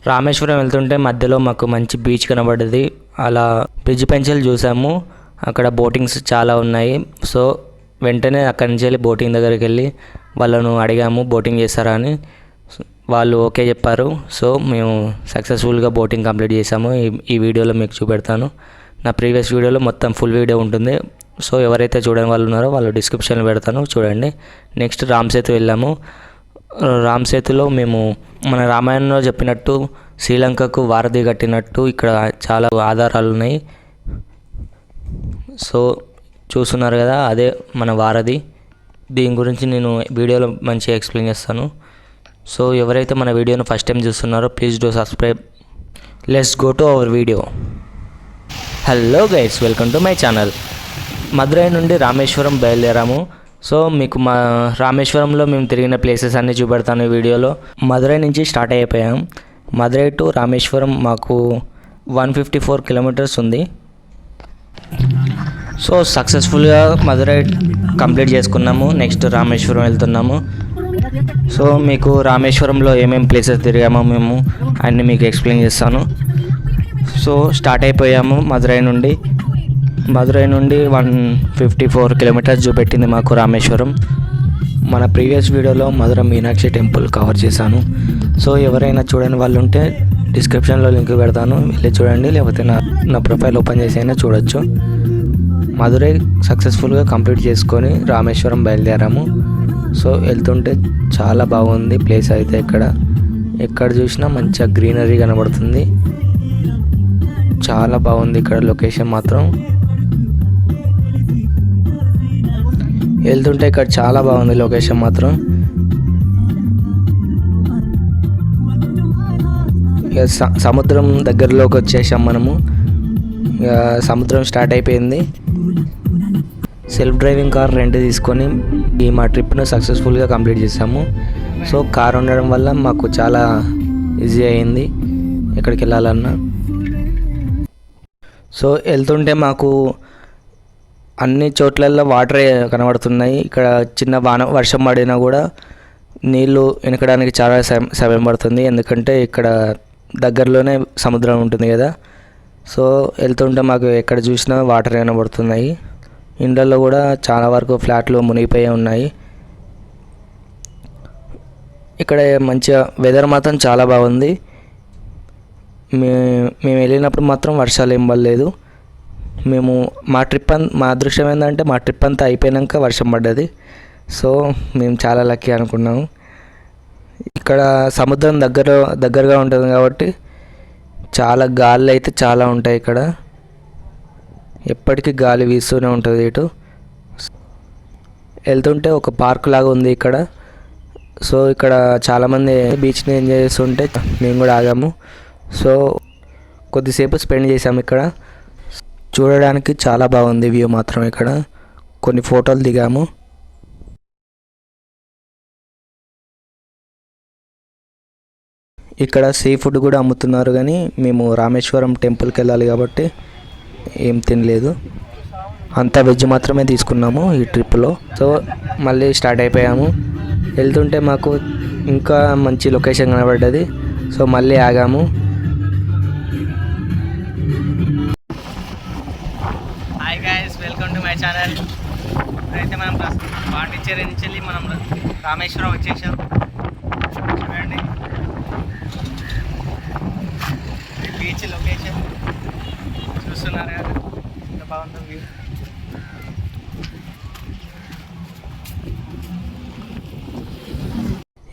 రామేశ్వరం వెళ్తుంటే మధ్యలో మాకు మంచి బీచ్ కనబడ్డది. అలా బ్రిడ్జ్ పెంచెలు చూసాము. అక్కడ బోటింగ్స్ చాలా ఉన్నాయి. సో వెంటనే అక్కడి నుంచి వెళ్ళి బోటింగ్ దగ్గరికి వెళ్ళి వాళ్ళను అడిగాము బోటింగ్ చేస్తారా అని. వాళ్ళు ఓకే చెప్పారు. సో మేము సక్సెస్ఫుల్గా బోటింగ్ కంప్లీట్ చేసాము. ఈ వీడియోలో మీకు చూపెడతాను. నా ప్రీవియస్ వీడియోలో మొత్తం ఫుల్ వీడియో ఉంటుంది. సో ఎవరైతే చూడని వాళ్ళు ఉన్నారో వాళ్ళు డిస్క్రిప్షన్లో పెడతాను, చూడండి. నెక్స్ట్ రామ్ సేతు వెళ్ళాము. రామ్ సేతులో మేము మన రామాయణంలో చెప్పినట్టు శ్రీలంకకు వారధి కట్టినట్టు ఇక్కడ చాలా ఆధారాలు ఉన్నాయి. సో చూస్తున్నారు కదా, అదే మన వారధి. దీని గురించి నేను వీడియోలో మంచిగా ఎక్స్ప్లెయిన్ చేస్తాను. సో ఎవరైతే మన వీడియోను ఫస్ట్ టైం చూస్తున్నారో please do subscribe. Let's go to our video. Hello guys, welcome to my channel. Madurai నుండి రామేశ్వరం బయలుదేరాము. సో మీకు మా రామేశ్వరంలో మేము తిరిగిన ప్లేసెస్ అన్నీ చూపెడతాను ఈ వీడియోలో. మదురై నుంచి స్టార్ట్ అయిపోయాం. మదురై టు రామేశ్వరం మాకు 154 కిలోమీటర్స్ ఉంది. సో సక్సెస్ఫుల్గా మదురై కంప్లీట్ చేసుకున్నాము. నెక్స్ట్ రామేశ్వరం వెళ్తున్నాము. సో మీకు రామేశ్వరంలో ఏమేమి ప్లేసెస్ తిరిగామో మేము అన్నీ మీకు ఎక్స్ప్లెయిన్ చేస్తాను. సో స్టార్ట్ అయిపోయాము మదురై నుండి. మదురై నుండి 154 కిలోమీటర్స్ చూపెట్టింది మాకు రామేశ్వరం. మన ప్రీవియస్ వీడియోలో మధుర మీనాక్షి టెంపుల్ కవర్ చేశాను. సో ఎవరైనా చూడని వాళ్ళు ఉంటే డిస్క్రిప్షన్లో లింక్ పెడతాను, వెళ్ళి చూడండి. లేకపోతే నా ప్రొఫైల్ ఓపెన్ చేసి అయినా చూడొచ్చు. మదురై సక్సెస్ఫుల్గా కంప్లీట్ చేసుకొని రామేశ్వరం బయలుదేరాము. సో వెళ్తుంటే చాలా బాగుంది ప్లేస్ అయితే. ఎక్కడ చూసినా మంచిగా గ్రీనరీ కనబడుతుంది. చాలా బాగుంది ఇక్కడ లొకేషన్ మాత్రం. వెళ్తుంటే ఇక్కడ చాలా బాగుంది లొకేషన్ మాత్రం. ఇక సముద్రం దగ్గరలోకి వచ్చేసాం మనము. ఇక సముద్రం స్టార్ట్ అయిపోయింది. సెల్ఫ్ డ్రైవింగ్ కార్ రెంట్ తీసుకొని మా ట్రిప్ను సక్సెస్ఫుల్గా కంప్లీట్ చేసాము. సో కార్ ఉండడం వల్ల మాకు చాలా ఈజీ అయింది ఎక్కడికి వెళ్ళాలన్నా. సో వెళ్తుంటే మాకు అన్ని చోట్లలో వాటరే కనబడుతున్నాయి. ఇక్కడ చిన్న వర్షం పడినా కూడా నీళ్ళు వెనకడానికి చాలా సమయం పడుతుంది, ఎందుకంటే ఇక్కడ దగ్గరలోనే సముద్రం ఉంటుంది కదా. సో వెళ్తుంటే మాకు ఎక్కడ చూసినా వాటర్ కనబడుతున్నాయి. ఇండ్లలో కూడా చాలా వరకు ఫ్లాట్లు మునిగిపోయి ఉన్నాయి. ఇక్కడ మంచిగా వెదర్ మాత్రం చాలా బాగుంది. మేము వెళ్ళినప్పుడు మాత్రం వర్షాలు ఏం పడలేదు. మా అదృష్టం ఏంటంటే మా ట్రిప్ అంతా అయిపోయాక వర్షం పడ్డది. సో మేము చాలా లక్కీ అనుకున్నాము. ఇక్కడ సముద్రం దగ్గరగా ఉంటుంది కాబట్టి చాలా గాలి అయితే చాలా ఉంటాయి. ఇక్కడ ఎప్పటికీ గాలి వీస్తూనే ఉంటుంది. ఇటు వెళ్తుంటే ఒక పార్క్ లాగా ఉంది ఇక్కడ. సో ఇక్కడ చాలామంది బీచ్ని ఎంజాయ్ చేస్తుంటే మేము కూడా ఆగాము. సో కొద్దిసేపు స్పెండ్ చేసాము ఇక్కడ. చూడడానికి చాలా బాగుంది వ్యూ మాత్రం. ఇక్కడ కొన్ని ఫోటోలు దిగాము. ఇక్కడ సీ ఫుడ్ కూడా అమ్ముతున్నారు, కానీ మేము రామేశ్వరం టెంపుల్కి వెళ్ళాలి కాబట్టి ఏం తినలేదు. అంతా వెజ్ మాత్రమే తీసుకున్నాము ఈ ట్రిప్లో. సో మళ్ళీ స్టార్ట్ అయిపోయాము. వెళ్తుంటే మాకు ఇంకా మంచి లొకేషన్ కనబడ్డది. సో మళ్ళీ ఆగాము. Hi guys, welcome to my channel. ఇప్పుడైతే మనం పాండిచ్చేరి నుంచి వెళ్ళి మనం రామేశ్వరం వచ్చేసాం. చూడండి బీచ్ లొకేషన్ చూస్తున్నారు కదా, ఎంత బాగుందో వ్యూ.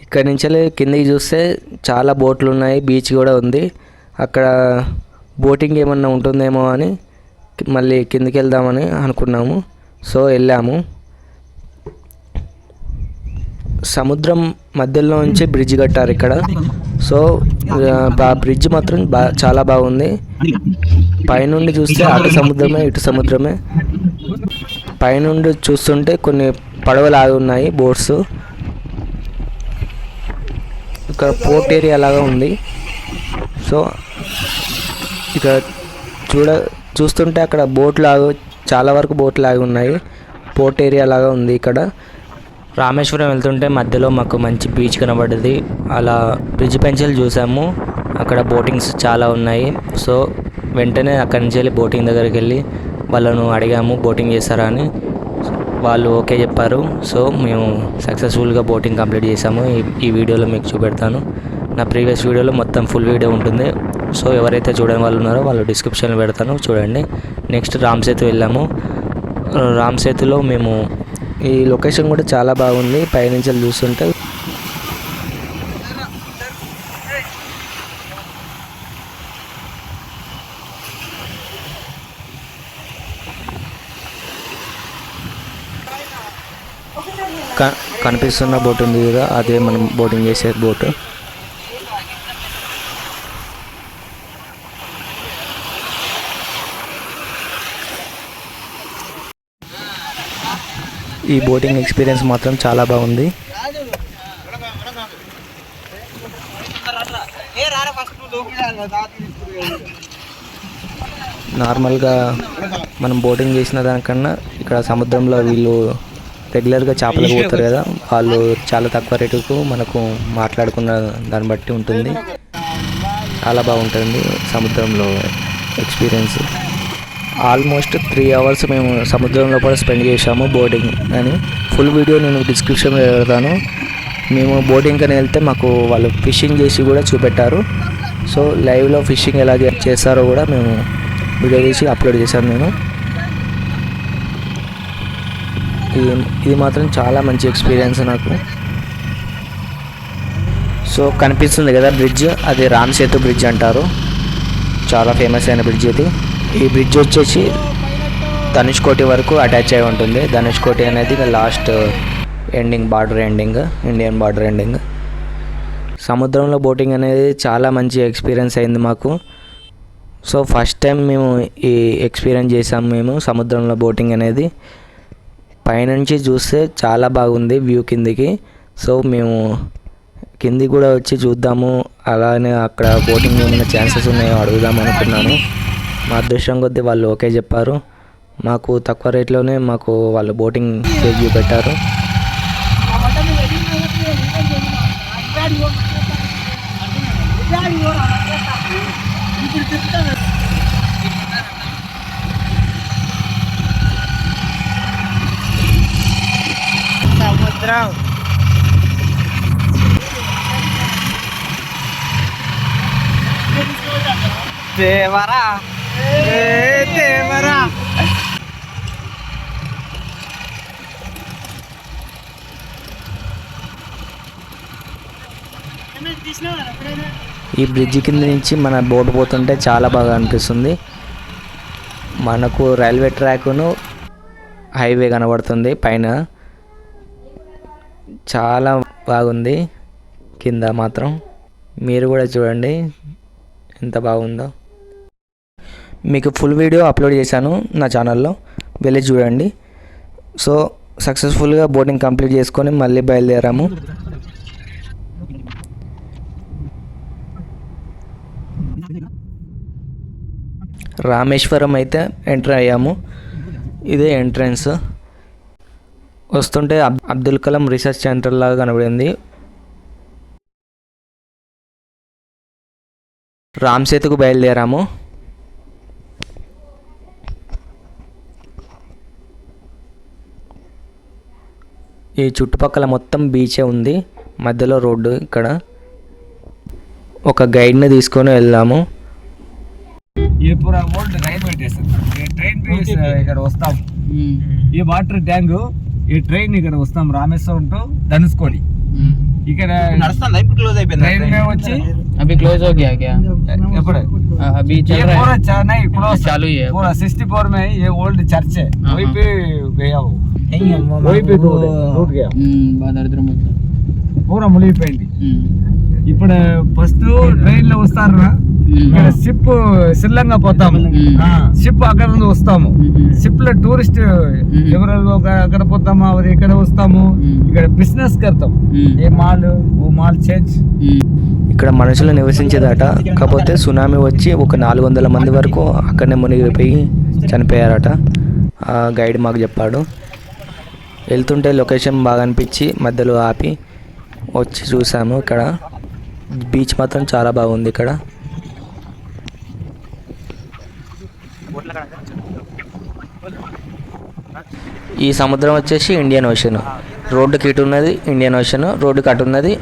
ఇక్కడ నుంచి కిందకి చూస్తే చాలా బోట్లు ఉన్నాయి, బీచ్ కూడా ఉంది. అక్కడ బోటింగ్ ఏమన్నా ఉంటుందేమో అని మళ్ళీ కిందకి వెళ్దామని అనుకున్నాము. సో వెళ్ళాము. సముద్రం మధ్యలో నుంచి బ్రిడ్జ్ కట్టారు ఇక్కడ. సో ఆ బ్రిడ్జ్ మాత్రం చాలా బాగుంది. పైనుండి చూస్తే అటు సముద్రమే ఇటు సముద్రమే. పైనుండి చూస్తుంటే కొన్ని పడవలు ఆగి ఉన్నాయి, బోట్స్. ఇక్కడ పోర్ట్ ఏరియా లాగా ఉంది. సో ఇక్కడ చూస్తుంటే అక్కడ చాలా వరకు బోట్లు ఆగి ఉన్నాయి. పోర్ట్ ఏరియా లాగా ఉంది ఇక్కడ. రామేశ్వరం వెళ్తుంటే మధ్యలో మాకు మంచి బీచ్ కనబడ్డది. అలా బ్రిడ్జ్ పెంచెలు చూసాము. అక్కడ బోటింగ్స్ చాలా ఉన్నాయి. సో వెంటనే అక్కడి నుంచి వెళ్ళి బోటింగ్ దగ్గరికి వెళ్ళి వాళ్ళను అడిగాము బోటింగ్ చేస్తారా అని. వాళ్ళు ఓకే చెప్పారు. సో మేము సక్సెస్ఫుల్గా బోటింగ్ కంప్లీట్ చేసాము. ఈ వీడియోలో మీకు చూపెడతాను. నా ప్రీవియస్ వీడియోలో మొత్తం ఫుల్ వీడియో ఉంటుంది. సో ఎవరైతే చూడని వాళ్ళు ఉన్నారో వాళ్ళు డిస్క్రిప్షన్లో పెడతాను, చూడండి. నెక్స్ట్ రామ్ సేతు వెళ్ళాము. రామ్ సేతులో మేము ఈ లొకేషన్ కూడా చాలా బాగుంది. పైనుంచి చూస్తుంటే కనిపిస్తున్న బోట్ ఉంది కదా, అదే మనం బోటింగ్ చేసే బోటు. ఈ బోటింగ్ ఎక్స్పీరియన్స్ మాత్రం చాలా బాగుంది. నార్మల్గా మనం బోటింగ్ చేసిన దానికన్నా ఇక్కడ సముద్రంలో వీళ్ళు రెగ్యులర్గా చేపలకు పోతారు కదా, వాళ్ళు చాలా తక్కువ రేటుకు మనకు మాట్లాడుకున్న దాన్ని బట్టి ఉంటుంది. చాలా బాగుంటుంది సముద్రంలో ఎక్స్పీరియన్స్. ఆల్మోస్ట్ 3 hours మేము సముద్రంలో కూడా స్పెండ్ చేసాము బోటింగ్ అని. ఫుల్ వీడియో నేను డిస్క్రిప్షన్లో పెడతాను. మేము బోటింగ్ అని వెళ్తే మాకు వాళ్ళు ఫిషింగ్ చేసి కూడా చూపెట్టారు. సో లైవ్లో ఫిషింగ్ ఎలా చేస్తారో కూడా మేము వీడియో చేసి అప్లోడ్ చేశాను నేను. ఇది మాత్రం చాలా మంచి ఎక్స్పీరియన్స్ నాకు. సో కనిపిస్తుంది కదా బ్రిడ్జ్, అది రామ్ సేతు బ్రిడ్జ్ అంటారు. చాలా ఫేమస్ అయిన బ్రిడ్జ్ ఇది. ఈ బ్రిడ్జ్ వచ్చేసి ధనుష్కోటి వరకు అటాచ్ అయి ఉంటుంది. ధనుష్కోటి అనేది last ending, border ending, Indian border ending. సముద్రంలో బోటింగ్ అనేది చాలా మంచి ఎక్స్పీరియన్స్ అయింది మాకు. సో ఫస్ట్ టైం మేము ఈ ఎక్స్పీరియన్స్ చేసాము మేము సముద్రంలో బోటింగ్ అనేది. పైనుంచి చూస్తే చాలా బాగుంది వ్యూ కిందికి. సో మేము కిందికి కూడా వచ్చి చూద్దాము, అలానే అక్కడ బోటింగ్ ఏమైనా ఛాన్సెస్ ఉన్నాయో అడుగుదాం అనుకున్నాను. మా అదృష్టం కొద్దీ వాళ్ళు ఓకే చెప్పారు. మాకు తక్కువ రేట్లోనే మాకు వాళ్ళు బోటింగ్ చేసి చూపెట్టారు. సముద్రం దేవరా దేవరా. ఈ బ్రిడ్జి కింద నుంచి మన బోట్ పోతుంటే చాలా బాగా అనిపిస్తుంది. మనకు రైల్వే ట్రాక్ను హైవే కనబడుతుంది పైన. చాలా బాగుంది కింద మాత్రం. మీరు కూడా చూడండి ఎంత బాగుందో. మీకు ఫుల్ వీడియో అప్లోడ్ చేశాను నా ఛానల్లో, వెళ్ళి చూడండి. సో సక్సెస్ఫుల్గా బోటింగ్ కంప్లీట్ చేసుకొని మళ్ళీ బయలుదేరాము. రామేశ్వరం అయితే ఎంటర్ అయ్యాము. ఇదే ఎంట్రన్స్. వస్తుంటే అబ్దుల్ కలాం రీసెర్చ్ సెంటర్ లాగా కనబడింది. రామ్ సేతుకు బయలుదేరాము. ఈ చుట్టుపక్కల మొత్తం బీచే ఉంది, మధ్యలో రోడ్డు. ఇక్కడ ఒక గైడ్ని తీసుకొని వెళ్దాము. ये पूरा ओल्ड రైల్వే స్టేషన్. ये ट्रेन पे ఇక్కడ వస్తాం. ఈ వాటర్ ట్యాంక్, ఈ ట్రైన్ ఇక్కడ వస్తాం రామేశ్వరం టు ధనుష్కోడి. ఇక్కడ నడుస్తుందా? ఇప్పుడు క్లోజ్ అయిపోయింది ట్రైన్. మేము వచ్చి अभी क्लोज हो गया क्या? ఎప్పుడు अभी चल ये रहा पूरा है, नहीं क्लोज चालू ही है पूरा 64 में ये ओल्ड चर्च है, वहीं पे गया वो, वहीं पे टूट गया, బాగా దరిద్రం అవుతుంది. పూరా మునిగిపోయింది. ఇప్పుడు ఫస్ట్ ట్రైన్ లో వస్తారా, ఇక్కడ షిప్ శ్రీలంక పోతాము, షిప్ అక్కడ నుండి వస్తాము. షిప్ లో టూరిస్ట్ ఎవరు అక్కడ పోతాము, అది ఇక్కడ వస్తాము, ఇక్కడ బిజినెస్ కడతాం. ఏ మాల్ ఓ మాల్ చేంజ్. ఇక్కడ మనుషులు నివసించేదట, కాకపోతే సునామీ వచ్చి ఒక 400 మంది వరకు అక్కడనే మునిగిపోయి చనిపోయారట. ఆ గైడ్ మాకు చెప్పాడు. వెళ్తుంటే లొకేషన్ బాగా అనిపించి మధ్యలో ఆపి వచ్చి చూసాము. ఇక్కడ బీచ్ మాత్రం చాలా బాగుంది ఇక్కడ. ఈ సముద్రం వచ్చేసి ఇండియన్ ఓషన్. రోడ్డుకి ఇటు ఉన్నది ఇండియన్ ఓషన్, రోడ్డుకి అటు ఉన్నది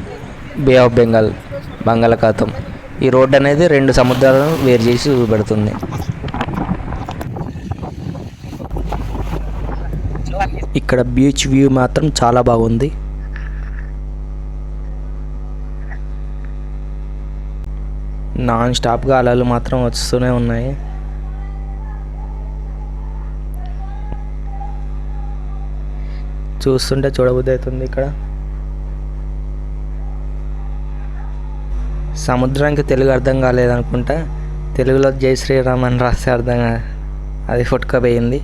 బే ఆఫ్ బెంగాల్, బంగాళాఖాతం. ఈ రోడ్డు అనేది రెండు సముద్రాలను వేరు చేసి చూపెడుతుంది. ఇక్కడ బీచ్ వ్యూ మాత్రం చాలా బాగుంది. నాన్ స్టాప్గా అలలు మాత్రం వస్తూనే ఉన్నాయి. చూస్తుంటే చూడబుద్ధి అవుతుంది. ఇక్కడ సముద్రానికి తెలుగు అర్థం కాలేదనుకుంటా, తెలుగులో జై శ్రీరామ్ అని రాస్తే అర్థం అది ఫుట్కపోయింది.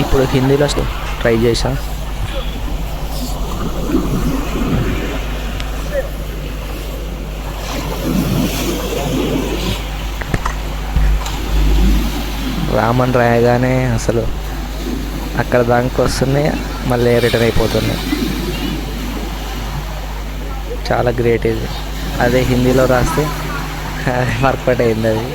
ఇప్పుడు హిందీలో ట్రై చేసా. రామన్ రాయగానే అసలు అక్కడ దానికి వస్తున్నాయి, మళ్ళీ రిటర్న్ అయిపోతున్నాయి. చాలా గ్రేట్ ఇది. అదే హిందీలో రాస్తే వర్కౌట్ అయింది అది.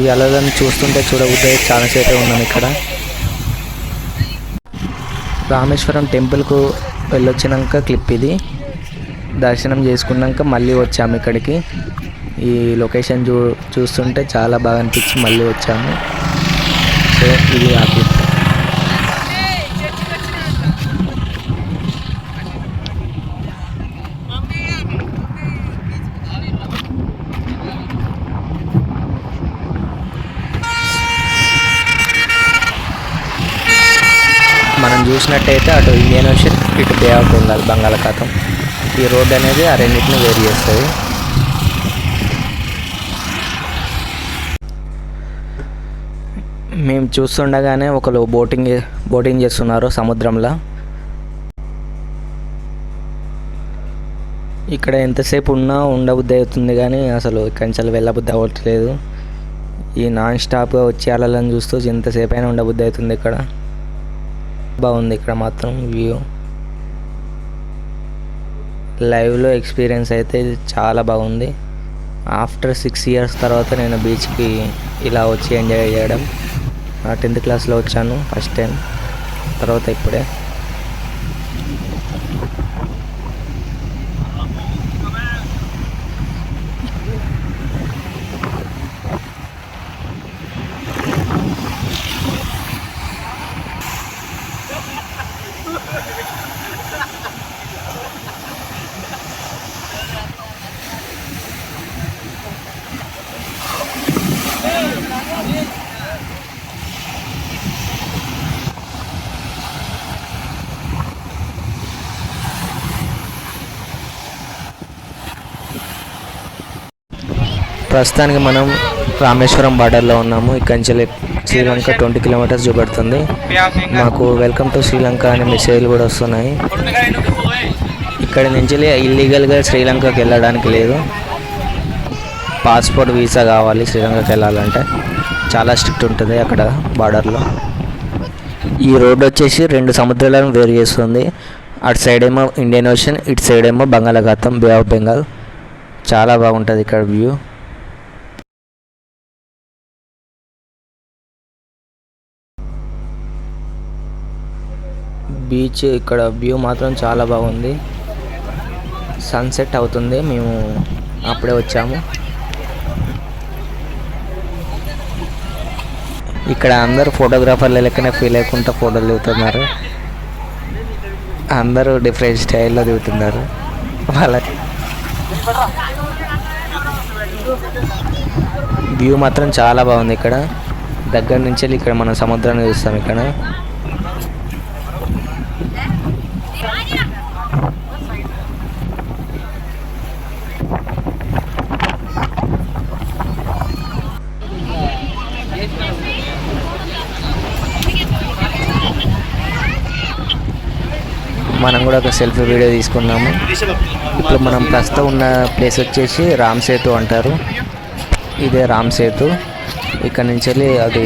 ఈ అలలను చూస్తుంటే చూడబుద్ధి చాలాసేపే ఉన్నాను ఇక్కడ. రామేశ్వరం టెంపుల్కు వెళ్ళొచ్చినాక క్లిప్ ఇది. దర్శనం చేసుకున్నాక మళ్ళీ వచ్చాము ఇక్కడికి. ఈ లొకేషన్ చూస్తుంటే చాలా బాగా అనిపించి మళ్ళీ వచ్చాము. సో ఇది ఆ క్లిప్. మనం చూసినట్టయితే అటు ఇండియన్ ఓషన్, ఇటు బే ఆఫ్ బెంగాల్, బంగాళాఖాతం. ఈ రోడ్ అనేది ఆ రెండింటిని వేరు చేస్తుంది. మేము చూస్తుండగానే ఒకరు బోటింగ్ చేస్తున్నారు సముద్రంలో. ఇక్కడ ఎంతసేపు ఉన్నా ఉండబుద్ధి అవుతుంది, కానీ అసలు ఇక్కడి నుంచి వెళ్ళబుద్ధి అవ్వట్లేదు. ఈ నాన్ స్టాప్గా వచ్చే అలలను చూస్తూ ఎంతసేపు అయినా ఉండబుద్ధి అవుతుంది. ఇక్కడ బాగుంది. ఇక్కడ మాత్రం వ్యూ లైవ్లో ఎక్స్పీరియన్స్ అయితే చాలా బాగుంది. ఆఫ్టర్ 6 years తర్వాత నేను బీచ్కి ఇలా వచ్చి ఎంజాయ్ చేయడం. 10th క్లాస్లో వచ్చాను ఫస్ట్ టైం, తర్వాత ఇప్పుడే. ప్రస్తుతానికి మనం రామేశ్వరం బార్డర్లో ఉన్నాము. ఇక్కడి నుంచి శ్రీలంక 20 kilometers చూపెడుతుంది. మాకు వెల్కమ్ టు శ్రీలంక అనే మెసేజ్లు కూడా వస్తున్నాయి. ఇక్కడి నుంచి ఇల్లీగల్గా శ్రీలంకకి వెళ్ళడానికి లేదు. పాస్పోర్ట్ వీసా కావాలి శ్రీలంకకి వెళ్ళాలంటే. చాలా స్ట్రిక్ట్ ఉంటుంది అక్కడ బార్డర్లో. ఈ రోడ్డు వచ్చేసి 2 సముద్రాలను వేరు చేస్తుంది. అటు సైడ్ ఏమో ఇండియన్ ఓషన్, ఇటు సైడ్ ఏమో బంగాళాఖాతం, బే ఆఫ్ బెంగాల్. చాలా బాగుంటుంది ఇక్కడ వ్యూ. బీచ్ ఇక్కడ వ్యూ మాత్రం చాలా బాగుంది. సన్సెట్ అవుతుంది, మేము అప్పుడే వచ్చాము. ఇక్కడ అందరూ ఫోటోగ్రాఫర్లు లెక్కనే ఫీల్ అయ్యకుండా ఫోటోలు దిగుతున్నారు. అందరూ డిఫరెంట్ స్టైల్లో దిగుతున్నారు. వాళ్ళ వ్యూ మాత్రం చాలా బాగుంది. ఇక్కడ దగ్గర నుంచి వెళ్ళి ఇక్కడ మనం సముద్రాన్ని చూస్తాం. ఇక్కడ మనం కూడా ఒక సెల్ఫీ వీడియో తీసుకున్నాము. ఇప్పుడు మనం ప్రస్తుతం ఉన్న ప్లేస్ వచ్చేసి రామ్ సేతు అంటారు. ఇదే రామ్ సేతు. ఇక్కడ నుంచి వెళ్ళి అది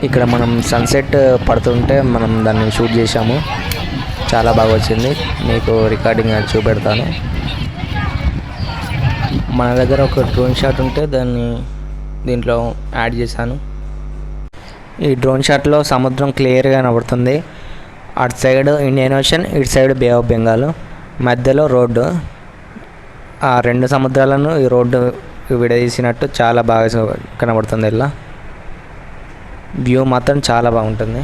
ఇక్కడ మనం సన్సెట్ పడుతుంటే మనం దాన్ని షూట్ చేసాము. చాలా బాగా వచ్చింది. మీకు రికార్డింగ్ చూపెడతాను. మన దగ్గర ఒక డ్రోన్ షాట్ ఉంటే దీంట్లో యాడ్ చేశాను. ఈ డ్రోన్ షాట్లో సముద్రం క్లియర్గా కనబడుతుంది. అటు సైడ్ ఇండియన్ ఓషన్, ఇటు సైడ్ బే ఆఫ్ బెంగాల్, మధ్యలో రోడ్డు. ఆ రెండు సముద్రాలను ఈ రోడ్డు విడదీసినట్టు చాలా బాగా కనబడుతుంది. ఇలా వ్యూ మాత్రం చాలా బాగుంటుంది.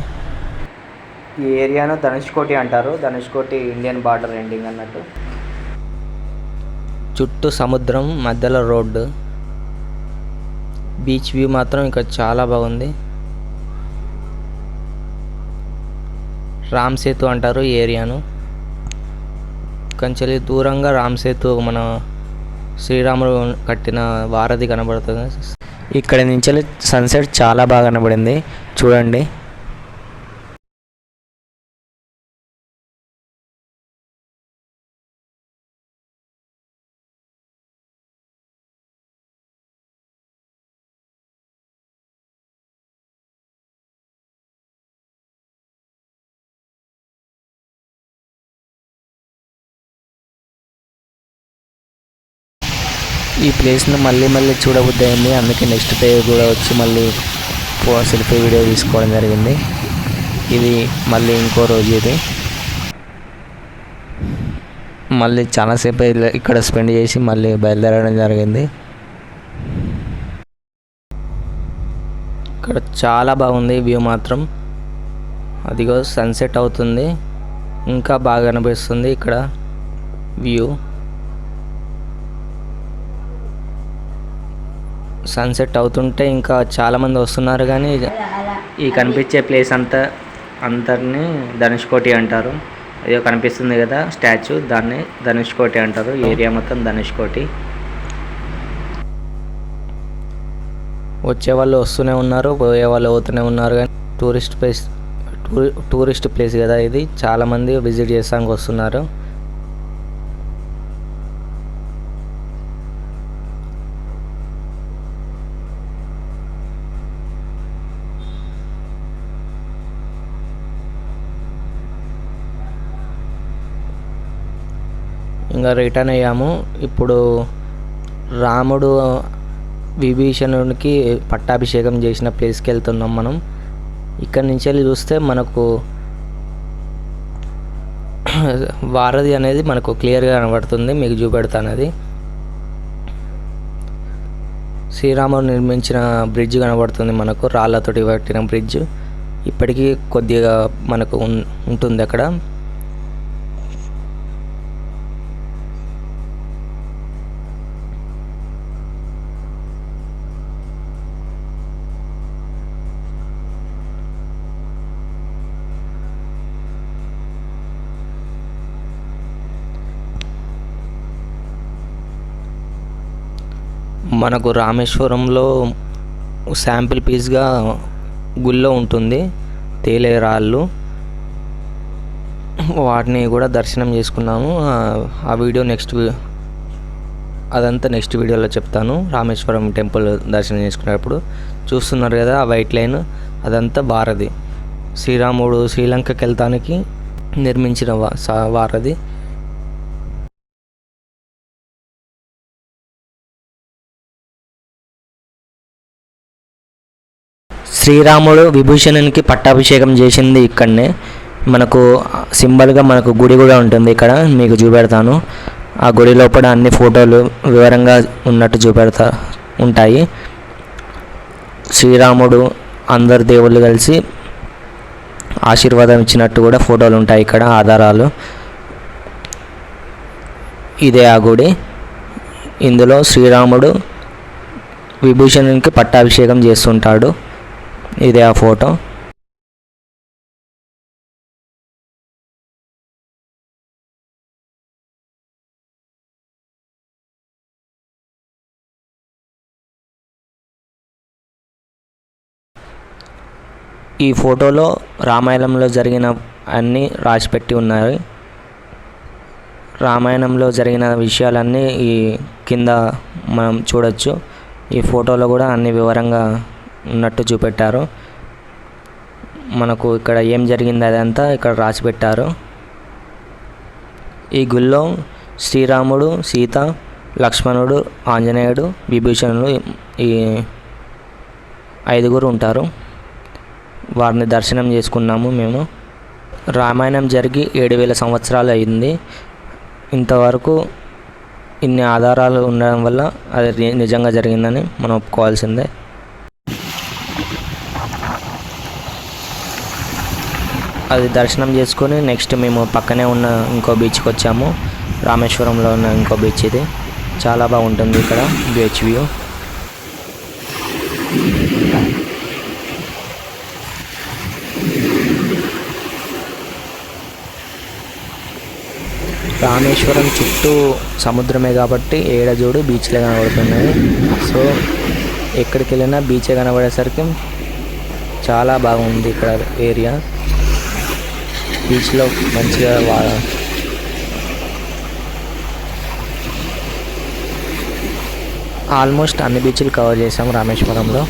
ఈ ఏరియాను ధనుష్కోటి అంటారు. ధనుష్కోటి ఇండియన్ బార్డర్ ఎండింగ్ అన్నట్టు. చుట్టూ సముద్రం, మధ్యలో రోడ్డు. బీచ్ వ్యూ మాత్రం ఇక్కడ చాలా బాగుంది. రామ్ సేతు అంటారు ఈ ఏరియాను. కొంచెం దూరంగా రామ్ సేతు మన శ్రీరాముడు కట్టిన వారధి కనబడుతుంది. ఇక్కడ నుంచి సన్సెట్ చాలా బాగా కనబడింది. చూడండి. ఈ ప్లేస్ను మళ్ళీ మళ్ళీ చూడబుద్ధి అయింది. అందుకే నెక్స్ట్ డే కూడా వచ్చి మళ్ళీ సెల్ఫీ వీడియో తీసుకోవడం జరిగింది. ఇది మళ్ళీ ఇంకో రోజు. ఇది మళ్ళీ చాలాసేపు ఇక్కడ స్పెండ్ చేసి మళ్ళీ బయలుదేరడం జరిగింది. ఇక్కడ చాలా బాగుంది వ్యూ మాత్రం. అదిగో సన్సెట్ అవుతుంది. ఇంకా బాగా అనిపిస్తుంది ఇక్కడ వ్యూ. సన్సెట్ అవుతుంటే ఇంకా చాలామంది వస్తున్నారు. కానీ ఈ కనిపించే ప్లేస్ అందరినీ ధనుష్కోటి అంటారు. అదే కనిపిస్తుంది కదా స్టాచ్యూ, దాన్ని ధనుష్కోటి అంటారు. ఏరియా మొత్తం ధనుష్కోటి. వచ్చే వాళ్ళు వస్తూనే ఉన్నారు, పోయే వాళ్ళు పోతూనే ఉన్నారు. కానీ టూరిస్ట్ ప్లేస్ కదా ఇది. చాలామంది విజిట్ చేస్తానికి వస్తున్నారు. ఇంకా రిటర్న్ అయ్యాము. ఇప్పుడు రాముడు విభీషణుడికి పట్టాభిషేకం చేసిన ప్లేస్కి వెళ్తున్నాం మనం. ఇక్కడి నుంచి వెళ్ళి చూస్తే మనకు వారధి అనేది మనకు క్లియర్గా కనబడుతుంది. మీకు చూపెడతాను. అది శ్రీరాముడు నిర్మించిన బ్రిడ్జ్ కనబడుతుంది మనకు. రాళ్ళతోటి కట్టిన బ్రిడ్జ్. ఇప్పటికీ కొద్దిగా మనకు ఉంటుంది అక్కడ. మనకు రామేశ్వరంలో శాంపిల్ పీస్గా గుళ్ళో ఉంటుంది తేలే రాళ్ళు. వాటిని కూడా దర్శనం చేసుకున్నాము. ఆ వీడియో అదంతా నెక్స్ట్ వీడియోలో చెప్తాను. రామేశ్వరం టెంపుల్ దర్శనం చేసుకునేటప్పుడు చూస్తున్నారు కదా ఆ వైట్ లైన్, అదంతా వారధి. శ్రీరాముడు శ్రీలంకకి వెళ్తానికి నిర్మించిన వారధి. శ్రీరాముడు విభీషణునికి పట్టాభిషేకం చేసింది ఇక్కడనే. మనకు సింబల్గా మనకు గుడి కూడా ఉంటుంది ఇక్కడ. మీకు చూపెడతాను. ఆ గుడి లోపల అన్ని ఫోటోలు వివరంగా ఉన్నట్టు ఉంటాయి. శ్రీరాముడు అందరు దేవుళ్ళు కలిసి ఆశీర్వాదం ఇచ్చినట్టు కూడా ఫోటోలు ఉంటాయి ఇక్కడ, ఆధారాలు. ఇదే ఆ గుడి. ఇందులో శ్రీరాముడు విభీషణునికి పట్టాభిషేకం చేస్తుంటాడు. ఇదే ఆ ఫోటో. ఈ ఫోటోలో రామాయణంలో జరిగిన అన్నీ రాసిపెట్టి ఉన్నాయి. రామాయణంలో జరిగిన విషయాలన్నీ ఈ కింద మనం చూడొచ్చు. ఈ ఫోటోలో కూడా అన్ని వివరంగా ఉన్నట్టు చూపెట్టారు. మనకు ఇక్కడ ఏం జరిగింది అదంతా ఇక్కడ రాసి పెట్టారు. ఈ గుళ్ళో శ్రీరాముడు, సీత, లక్ష్మణుడు, ఆంజనేయుడు, విభీషణుడు ఈ 5 ఉంటారు. వారిని దర్శనం చేసుకున్నాము మేము. రామాయణం జరిగి 7000 సంవత్సరాలు అయింది. ఇంతవరకు ఇన్ని ఆధారాలు ఉండడం వల్ల అది నిజంగా జరిగిందని మనం ఒప్పుకోవాల్సిందే. అది దర్శనం చేసుకొని నెక్స్ట్ మేము పక్కనే ఉన్న ఇంకో బీచ్కి వచ్చాము. రామేశ్వరంలో ఉన్న ఇంకో బీచ్ ఇది. చాలా బాగుంటుంది ఇక్కడ బీచ్ వ్యూ. రామేశ్వరం చుట్టూ సముద్రమే కాబట్టి ఏడజోడు బీచ్లే కనబడుతున్నాయి. సో ఎక్కడికి వెళ్ళినా బీచే కనబడేసరికి చాలా బాగుంది ఇక్కడ ఏరియా. బీచ్లో మంచిగా ఆల్మోస్ట్ అన్ని బీచ్లు కవర్ చేసాం రామేశ్వరంలో.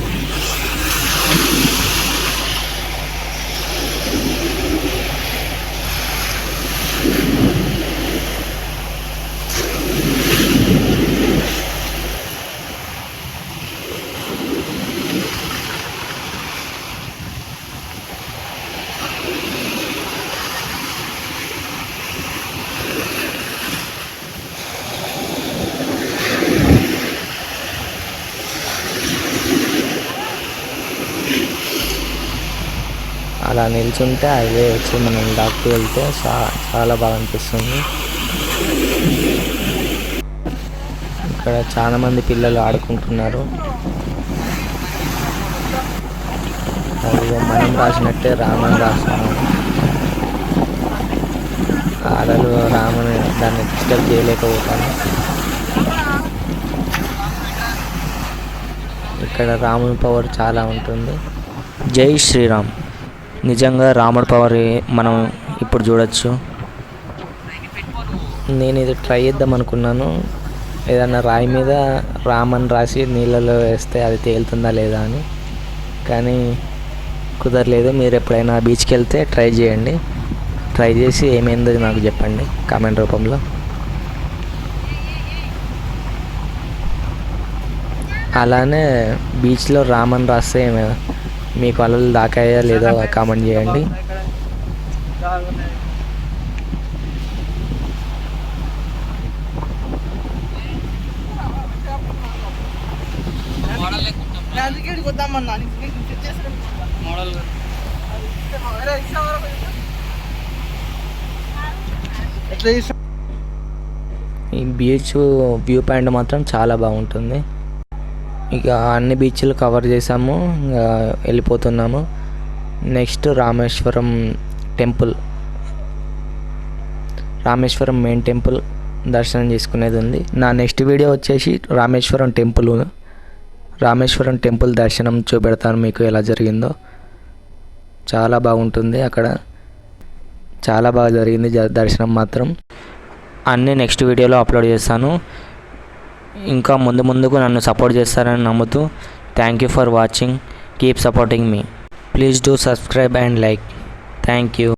అలా నిల్చుంటే అదే వచ్చి మనం దాక్కు వెళ్తే చాలా బాగా అనిపిస్తుంది. ఇక్కడ చాలామంది పిల్లలు ఆడుకుంటున్నారు. అదిగో మనం రాసినట్టే రామని రాసాము. అలలు రాముని దాన్ని డిస్టర్బ్ చేయలేకపోతాను. ఇక్కడ రాముని పవర్ చాలా ఉంటుంది. జై శ్రీరామ్. నిజంగా రాముడి పవర్ మనం ఇప్పుడు చూడొచ్చు. నేను ఇది ట్రై చేద్దాం అనుకున్నాను. ఏదన్నా రాయి మీద రామని రాసి నీళ్ళలో వేస్తే అది తేలుతుందా లేదా అని, కానీ కుదరలేదు. మీరు ఎప్పుడైనా బీచ్కి వెళ్తే ట్రై చేయండి. ట్రై చేసి ఏమైందో నాకు చెప్పండి కామెంట్ రూపంలో. అలానే బీచ్లో రామని రాస్తే మీకు అలలు దాకాయా లేదో కామెంట్ చేయండి. ఈ బీచ్ వ్యూ పాయింట్ మాత్రం చాలా బాగుంటుంది. ఇక అన్ని బీచ్లు కవర్ చేసాము. ఇంకా వెళ్ళిపోతున్నాము. Next Rameswaram temple, Rameswaram main temple దర్శనం చేసుకునేది ఉంది. నా నెక్స్ట్ వీడియో వచ్చేసి రామేశ్వరం టెంపుల్ దర్శనం చూపెడతాను మీకు ఎలా జరిగిందో. చాలా బాగుంటుంది అక్కడ. చాలా బాగా జరిగింది దర్శనం మాత్రం. అన్నీ నెక్స్ట్ వీడియోలో అప్లోడ్ చేస్తాను. ఇంకా ముందుకు నన్ను సపోర్ట్ చేస్తారని నమ్ముతూ thank you for watching. Keep supporting me. Please do subscribe and like. Thank you.